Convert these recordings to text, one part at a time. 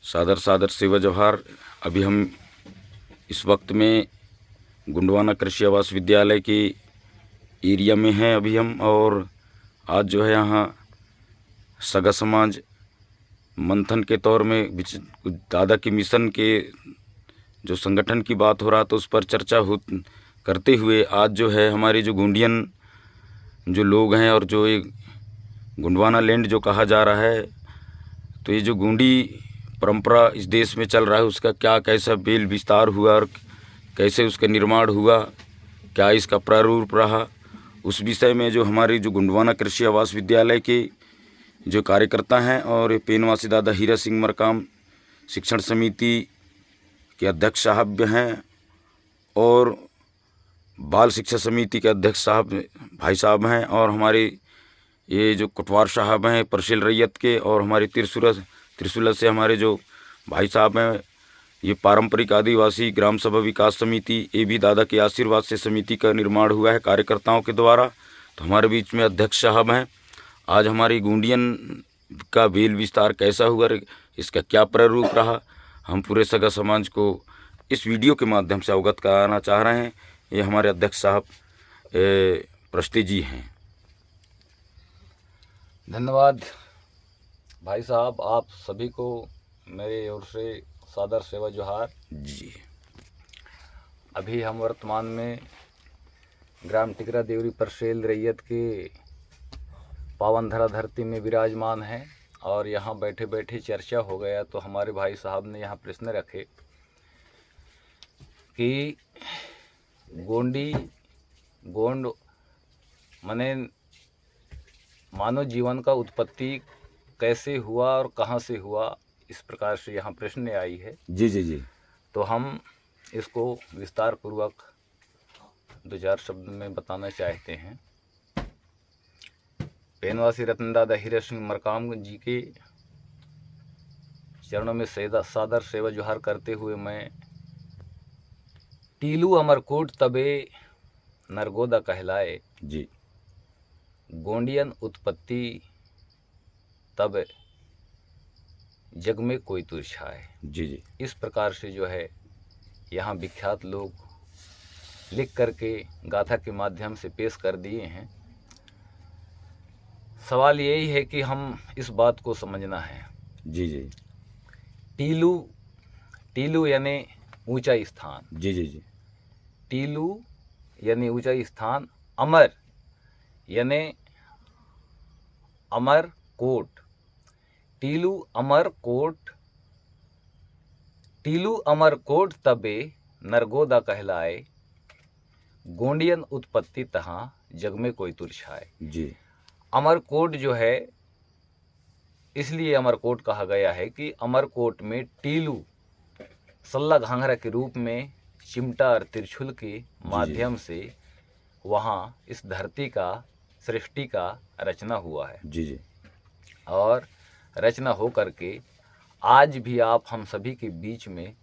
सादर सादर सेवा जोहार। अभी हम इस वक्त में गुंडवाना कृषि आवास विद्यालय के एरिया में हैं अभी हम। और आज जो है यहाँ सगा समाज मंथन के तौर में दादा के मिशन के जो संगठन की बात हो रहा, तो उस पर चर्चा करते हुए आज जो है हमारे जो गोंडियन जो लोग हैं और जो ये गुंडवाना लैंड जो कहा जा रहा है, तो ये जो गोंडी परंपरा इस देश में चल रहा है, उसका क्या कैसा बेल विस्तार हुआ और कैसे उसका निर्माण हुआ, क्या इसका प्रारूप रहा, उस विषय में जो हमारे जो गुंडवाना कृषि आवास विद्यालय के जो कार्यकर्ता हैं और ये पेनवासी दादा हीरा सिंह मरकाम शिक्षण समिति के अध्यक्ष साहब हैं और बाल शिक्षा समिति के अध्यक्ष साहब भाई साहब हैं, और हमारे ये जो कुटवार साहब हैं परशिल रैयत के, और हमारे त्रिशूला से हमारे जो भाई साहब हैं, ये पारंपरिक आदिवासी ग्राम सभा विकास समिति, ये भी दादा के आशीर्वाद से समिति का निर्माण हुआ है कार्यकर्ताओं के द्वारा। तो हमारे बीच में अध्यक्ष साहब हैं। आज हमारी गोंडियन का बेल विस्तार कैसा हुआ, इसका क्या प्रारूप रहा, हम पूरे सगा समाज को इस वीडियो के माध्यम से अवगत कराना चाह रहे हैं। ये हमारे अध्यक्ष साहब प्रस्ती जी हैं। धन्यवाद भाई साहब, आप सभी को मेरे ओर से सादर सेवा जोहार जी। अभी हम वर्तमान में ग्राम टिकरा देवरी परसेल रैयत के पावन धरा धरती में विराजमान हैं, और यहाँ बैठे बैठे चर्चा हो गया तो हमारे भाई साहब ने यहाँ प्रश्न रखे कि गोंड माने मानव जीवन का उत्पत्ति कैसे हुआ और कहाँ से हुआ, इस प्रकार से यहाँ प्रश्न आई है। जी जी जी। तो हम इसको विस्तार पूर्वक 2-4 शब्द में बताना चाहते हैं। पेनवासी रत्न दादा हीरा सिंह मरकाम जी के चरणों में सादर सेवा जोहार करते हुए मैं टीलू अमरकोट तबे नरगोदा कहलाए जी। गोंडियन उत्पत्ति तब जग में कोई तुरछाए। जी जी। इस प्रकार से जो है यहाँ विख्यात लोग लिख करके गाथा के माध्यम से पेश कर दिए हैं। सवाल यही है कि हम इस बात को समझना है। जी जी। टीलू यानी ऊंचा स्थान। जी जी जी। टीलू यानी ऊंचा स्थान। अमर यानी अमर कोट। टीलू अमर कोट तबे नरगोदा कहलाए गोंडियन उत्पत्ति तहाँ जग में कोई तुरछाए। जी। अमरकोट जो है इसलिए अमरकोट कहा गया है कि अमरकोट में टीलू सल्ला घाघरा के रूप में चिमटा और त्रिशूल के माध्यम से वहाँ इस धरती का सृष्टि का रचना हुआ है। जी जी। और रचना हो करके आज भी आप हम सभी के बीच में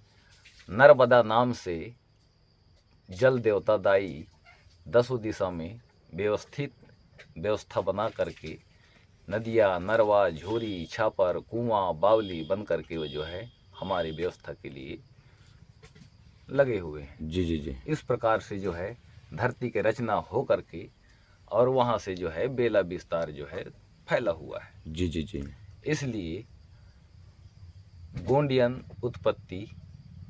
नर्मदा नाम से जल देवता दाई 10 दिशा में व्यवस्था बना करके नदियाँ, नरवा, झोरी, छापर, कुआं, बावली बन करके वो जो है हमारी व्यवस्था के लिए लगे हुए हैं। जी जी जी। इस प्रकार से जो है धरती के रचना हो करके और वहाँ से जो है बेला विस्तार जो है फैला हुआ है। जी जी जी। इसलिए गोंडियन उत्पत्ति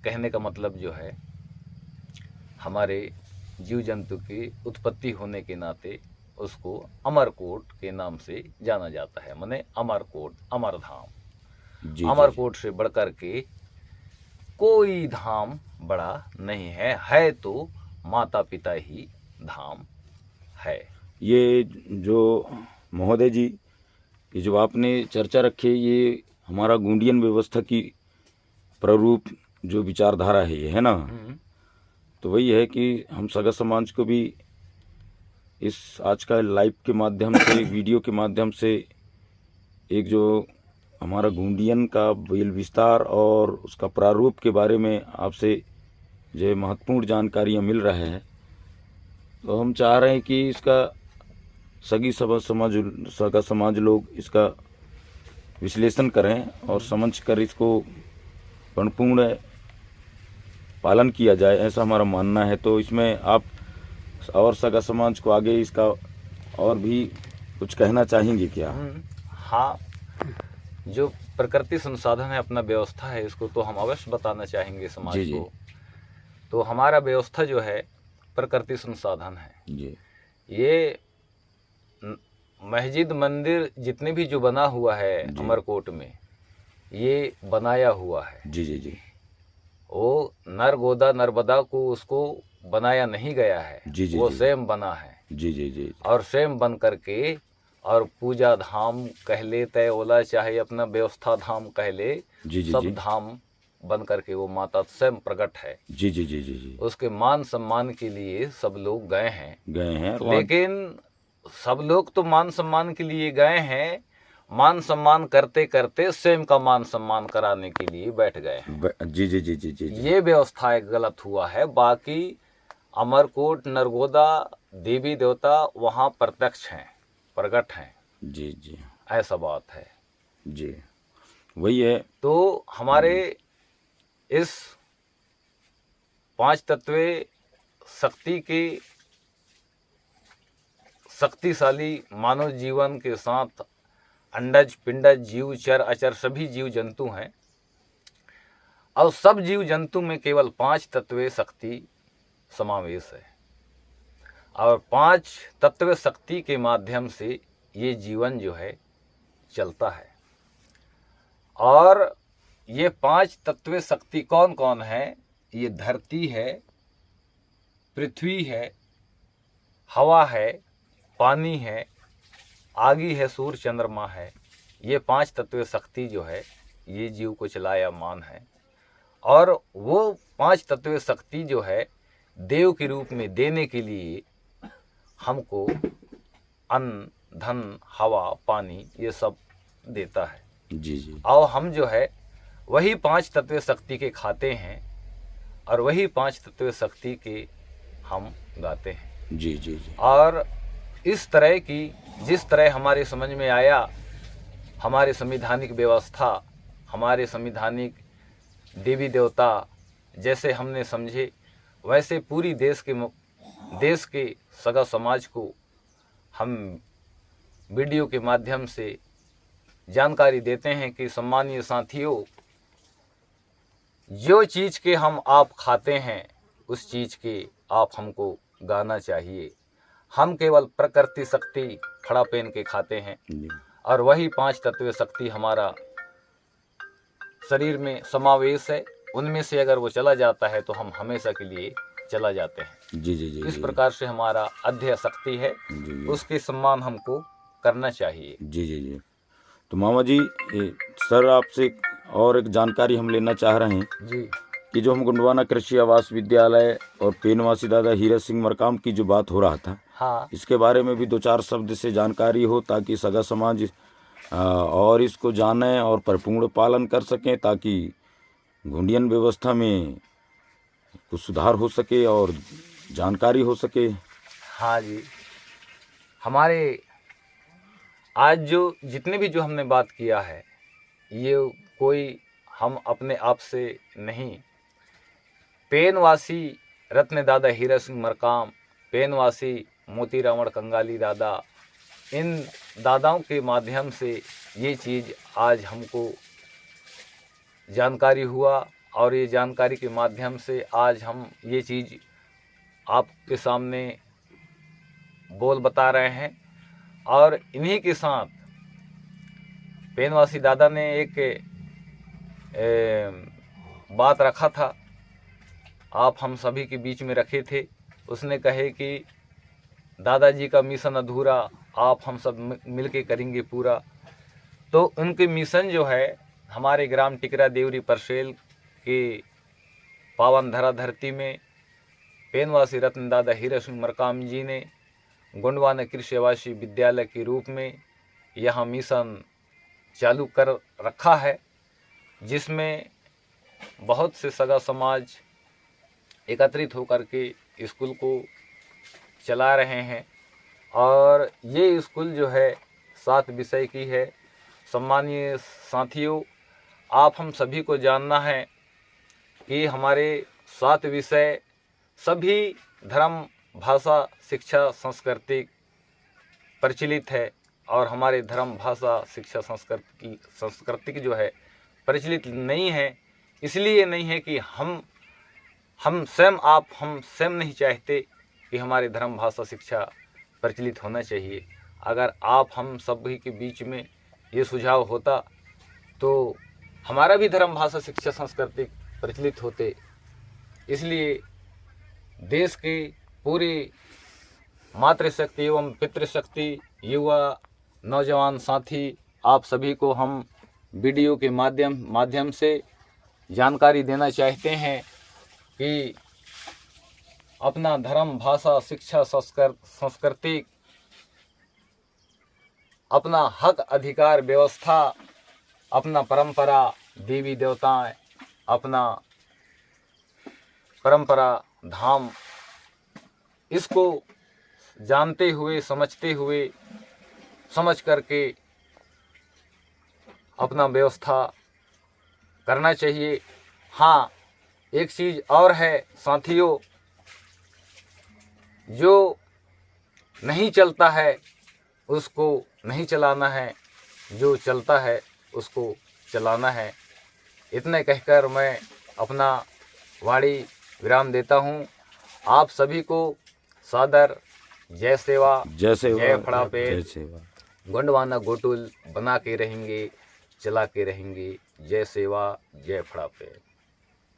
कहने का मतलब जो है हमारे जीव जंतु की उत्पत्ति होने के नाते उसको अमरकोट के नाम से जाना जाता है। माने अमरकोट, अमरधाम। जी। अमरकोट से बढ़कर के कोई धाम बड़ा नहीं है तो माता पिता ही धाम है। ये जो महोदय जी, ये जो आपने चर्चा रखी, ये हमारा गोंडियन व्यवस्था की प्रारूप जो विचारधारा है, ये है ना। तो वही है कि हम सगा समाज को भी इस आज का लाइव के माध्यम से, वीडियो के माध्यम से एक जो हमारा गोंडियन का बेल विस्तार और उसका प्रारूप के बारे में आपसे जो महत्वपूर्ण जानकारियाँ मिल रहे हैं, तो हम चाह रहे हैं कि इसका सगा समाज लोग इसका विश्लेषण करें और समझ कर इसको परिपूर्ण पालन किया जाए, ऐसा हमारा मानना है। तो इसमें आप और सगा समाज को आगे इसका और भी कुछ कहना चाहेंगे क्या? हाँ, जो प्रकृति संसाधन है, अपना व्यवस्था है, इसको तो हम अवश्य बताना चाहेंगे समाज जी, जी। को। तो हमारा व्यवस्था जो है प्रकृति संसाधन है। जी, ये मस्जिद मंदिर जितने भी जो बना हुआ है जी। अमरकोट में, ये बनाया हुआ है। जी, जी, जी। वो नरगोदा नर्मदा को उसको बनाया नहीं गया है, जी, जी, वो जी। स्वयं बना है। जी, जी, जी। और स्वयं बन करके, और पूजा धाम कह ले तय ओला, चाहे अपना व्यवस्था धाम कह ले, जी, जी, सब जी। धाम बन करके वो माता स्वयं प्रकट है। जी, जी, जी, जी, जी। उसके मान सम्मान के लिए सब लोग गए हैं, गए हैं और वहाँ लेकिन सब लोग तो मान सम्मान के लिए गए हैं, मान सम्मान करते करते स्वयं का मान सम्मान कराने के लिए बैठ गए हैं। जी, जी, जी, जी, जी, जी। ये व्यवस्था एक गलत हुआ है। बाकी अमरकोट नरगोदा देवी देवता वहाँ प्रत्यक्ष हैं, प्रकट हैं, जी, जी, ऐसा बात है। जी। वही है। तो हमारे इस पांच तत्वे शक्ति के शक्तिशाली मानव जीवन के साथ अंडज पिंडज जीव चर अचर सभी जीव जंतु हैं, और सब जीव जंतु में केवल पांच तत्वे शक्ति समावेश है, और पांच तत्व शक्ति के माध्यम से ये जीवन जो है चलता है। और ये पांच तत्व शक्ति कौन कौन है? ये धरती है, पृथ्वी है, हवा है, पानी है, आगी है, सूर्य चंद्रमा है। ये पांच तत्व शक्ति जो है ये जीव को चलायमान है। और वो पांच तत्व शक्ति जो है देव के रूप में देने के लिए हमको अन्न धन हवा पानी ये सब देता है। जी, जी। और हम जो है वही पांच तत्व शक्ति के खाते हैं, और वही पांच तत्व शक्ति के हम गाते हैं। जी, जी, जी। और इस तरह की जिस तरह हमारे समझ में आया, हमारे संवैधानिक व्यवस्था, हमारे संवैधानिक देवी देवता जैसे हमने समझे, वैसे पूरी देश के सगा समाज को हम वीडियो के माध्यम से जानकारी देते हैं कि सम्मानीय साथियों, जो चीज़ के हम आप खाते हैं उस चीज़ के आप हमको गाना चाहिए। हम केवल प्रकृति शक्ति खड़ा पेन के खाते हैं, जी, और वही पांच तत्व शक्ति हमारा शरीर में समावेश है। उनमें से अगर वो चला जाता है तो हम हमेशा के लिए चला जाते हैं। जी, जी, जी, इस जी। प्रकार से हमारा अध्यय शक्ति है, जी, जी। उसके सम्मान हमको करना चाहिए। जी, जी, जी। तो मामा जी, सर आपसे और एक जानकारी हम लेना चाह रहे हैं जी कि जो हम गुंडवाना कृषि आवास विद्यालय और पेनवासी दादा हीरत सिंह मरकाम की जो बात हो रहा था, हाँ, इसके बारे में भी दो चार शब्द से जानकारी हो, ताकि सगा समाज और इसको जाने और परिपूर्ण पालन कर सकें, ताकि घुंडियन व्यवस्था में कुछ सुधार हो सके और जानकारी हो सके। हाँ जी। हमारे आज जो जितने भी जो हमने बात किया है, ये कोई हम अपने आप से नहीं, पेनवासी रत्न दादा हीरत सिंह मरकाम, पेनवासी मोती रावण कंगाली दादा, इन दादाओं के माध्यम से ये चीज़ आज हमको जानकारी हुआ, और ये जानकारी के माध्यम से आज हम ये चीज़ आपके सामने बोल बता रहे हैं। और इन्हीं के साथ पेनवासी दादा ने एक बात रखा था, आप हम सभी के बीच में रखे थे। उसने कहे कि दादाजी का मिशन अधूरा, आप हम सब मिलके करेंगे पूरा। तो उनके मिशन जो है हमारे ग्राम टिकरा देवरी परसेल के पावन धरा धरती में पेनवासी रत्न दादा हीरत सिंह मरकाम जी ने गुंडवाना कृषि आवासीय विद्यालय के रूप में यहाँ मिशन चालू कर रखा है, जिसमें बहुत से सगा समाज एकत्रित होकर के स्कूल को चला रहे हैं। और ये स्कूल जो है 7 विषय की है। सम्मानीय साथियों, आप हम सभी को जानना है कि हमारे 7 विषय सभी धर्म, भाषा, शिक्षा, संस्कृति प्रचलित है और हमारे धर्म, भाषा, शिक्षा, संस्कृति जो है प्रचलित नहीं है। इसलिए नहीं है कि हम स्वयं नहीं चाहते कि हमारे धर्म, भाषा, शिक्षा प्रचलित होना चाहिए। अगर हम सभी के बीच में ये सुझाव होता तो हमारा भी धर्म, भाषा, शिक्षा, संस्कृति प्रचलित होते। इसलिए देश की पूरी मातृशक्ति एवं पितृशक्ति, युवा, नौजवान साथी, आप सभी को हम वीडियो के माध्यम से जानकारी देना चाहते हैं कि अपना धर्म, भाषा, शिक्षा, संस्कृति, अपना हक, अधिकार, व्यवस्था, अपना परंपरा, देवी देवताएं, अपना परंपरा, धाम, इसको जानते हुए, समझते हुए, समझ करके अपना व्यवस्था करना चाहिए। हाँ, एक चीज़ और है साथियों, जो नहीं चलता है उसको नहीं चलाना है, जो चलता है उसको चलाना है। इतने कहकर मैं अपना वाणी विराम देता हूँ। आप सभी को सादर जय सेवा, जय फड़ापे, जय सेवा। गोंडवाना गोटुल बना के रहेंगे, चला के रहेंगे। जय सेवा, जय फड़ापे।